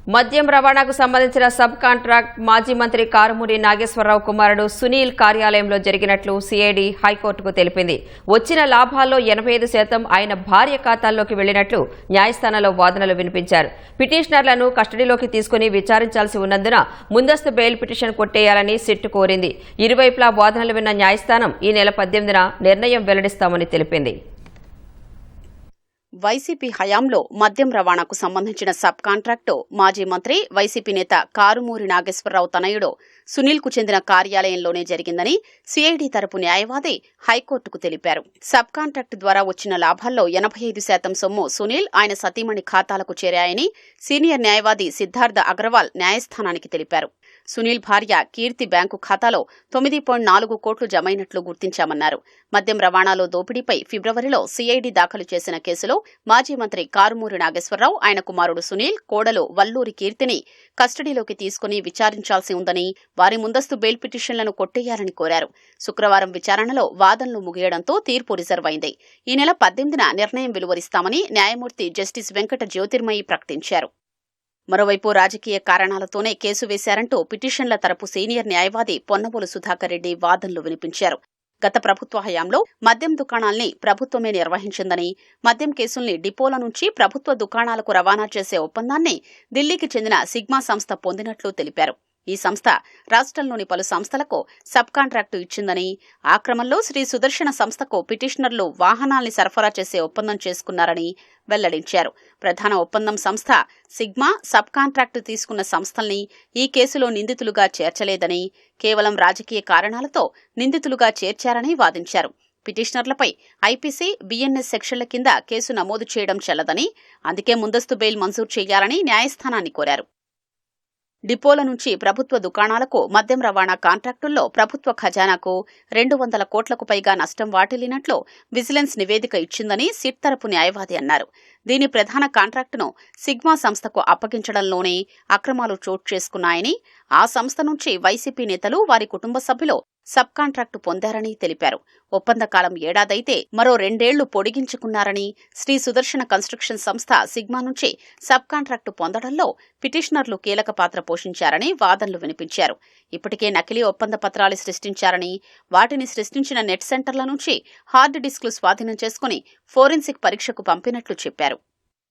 మద్యం రవాణాకు సంబంధించిన సబ్ కాంట్రాక్ట్ మాజీ మంత్రి కారుమూరి నాగేశ్వరరావు కుమారుడు సునీల్ కార్యాలయంలో జరిగినట్లు సిఐడి హైకోర్టుకు తెలిపింది. వచ్చిన లాభాల్లో 85% ఆయన భార్య ఖాతాల్లోకి వెళ్లినట్లు న్యాయస్థానంలో వాదనలు వినిపించారు. పిటిషనర్లను కస్టడీలోకి తీసుకుని విచారించాల్సి ఉన్నందున ముందస్తు బెయిల్ పిటిషన్ కొట్టేయాలని సిట్ కోరింది. ఇరువైపులా వాదనలు విన్న న్యాయస్థానం ఈ నెల 18న నిర్ణయం వెల్లడిస్తామని తెలిపింది. వైసీపీ హయాంలో మద్యం రవాణాకు సంబంధించిన సబ్ కాంట్రాక్టు మాజీ మంత్రి వైసీపీ నేత కారుమూరి నాగేశ్వరరావు తనయుడు సునీల్కు చెందిన కార్యాలయంలోనే జరిగిందని సిఐడి తరపు న్యాయవాది హైకోర్టుకు తెలిపారు. సబ్ కాంట్రాక్టు ద్వారా వచ్చిన లాభాల్లో 85% సొమ్ము సునీల్ ఆయన సతీమణి ఖాతాలకు చేరాయని సీనియర్ న్యాయవాది సిద్ధార్థ అగర్వాల్ న్యాయస్థానానికి తెలిపారు. సునీల్ భార్య కీర్తి బ్యాంకు ఖాతాలో 9.4 కోట్లు జమైనట్లు గుర్తించామన్నారు. మద్యం రవాణాలో దోపిడీపై ఫిబ్రవరిలో సిఐడి దాఖలు చేసిన కేసులో మాజీ మంత్రి కారుమూరి నాగేశ్వరరావు, ఆయన కుమారుడు సునీల్, కోడలు వల్లూరి కీర్తిని కస్టడీలోకి తీసుకుని విచారించాల్సి ఉందని, వారి ముందస్తు బెయిల్ పిటిషన్లను కొట్టేయాలని కోరారు. శుక్రవారం విచారణలో వాదనలు ముగియడంతో తీర్పు రిజర్వ్ అయింది. ఈ నెల 18న నిర్ణయం వెలువరిస్తామని న్యాయమూర్తి జస్టిస్ వెంకట జ్యోతిర్మయి ప్రకటించారు. మరోవైపు రాజకీయ కారణాలతోనే కేసు వేశారంటూ పిటిషన్ల తరపు సీనియర్ న్యాయవాది పొన్నబోలు సుధాకర్ రెడ్డి వాదనలు వినిపించారు. గత ప్రభుత్వ హయాంలో మద్యం దుకాణాల్ని ప్రభుత్వమే నిర్వహించిందని, మద్యం కేసుల్ని డిపోల నుంచి ప్రభుత్వ దుకాణాలకు రవాణా చేసే ఒప్పందాన్ని ఢిల్లీకి చెందిన సిగ్మా సంస్థ పొందినట్లు తెలిపారు. ఈ సంస్థ రాష్ట్రంలోని పలు సంస్థలకు సబ్ కాంట్రాక్టు ఇచ్చిందని, ఆ క్రమంలో శ్రీ సుదర్శన సంస్థకు పిటిషనర్లు వాహనాల్ని సరఫరా చేసే ఒప్పందం చేసుకున్నారని వెల్లడించారు. ప్రధాన ఒప్పందం సంస్థ సిగ్మా సబ్ కాంట్రాక్టు తీసుకున్న సంస్థల్ని ఈ కేసులో నిందితులుగా చేర్చలేదని, కేవలం రాజకీయ కారణాలతో నిందితులుగా చేర్చారని వాదించారు. పిటిషనర్లపై ఐపీసీ, బిఎన్ఎస్ సెక్షన్ల కింద కేసు నమోదు చేయడం చెల్లదని, అందుకే ముందస్తు బెయిల్ మంజూరు చేయాలని న్యాయస్థానాన్ని కోరారు. డిపోల నుంచి ప్రభుత్వ దుకాణాలకు మద్యం రవాణా కాంట్రాక్టుల్లో ప్రభుత్వ ఖజానాకు 200 కోట్లకు పైగా నష్టం వాటిల్లినట్లు విజిలెన్స్ నివేదిక ఇచ్చిందని సిట్ తరపు న్యాయవాది అన్నారు. దీని ప్రధాన కాంట్రాక్టును సిగ్మా సంస్థకు అప్పగించడంలోనే అక్రమాలు చోటు చేసుకున్నాయని, ఆ సంస్థ నుంచి వైసీపీ నేతలు, వారి కుటుంబ సభ్యులు సబ్ కాంట్రాక్టు పొందారని తెలిపారు. ఒప్పంద కాలం ఏడాదైతే మరో 2 ఏళ్లు పొడిగించుకున్నారని, శ్రీ సుదర్శన కన్స్ట్రక్షన్ సంస్థ సిగ్మా నుంచి సబ్ కాంట్రాక్టు పొందడంలో పిటిషనర్లు కీలక పాత్ర పోషించారని వాదనలు వినిపించారు. ఇప్పటికే నకిలీ ఒప్పంద పత్రాలు సృష్టించారని, వాటిని సృష్టించిన నెట్ సెంటర్ల నుంచి హార్డ్ డిస్క్లు స్వాధీనం చేసుకుని ఫోరెన్సిక్ పరీక్షకు పంపినట్లు చెప్పారు.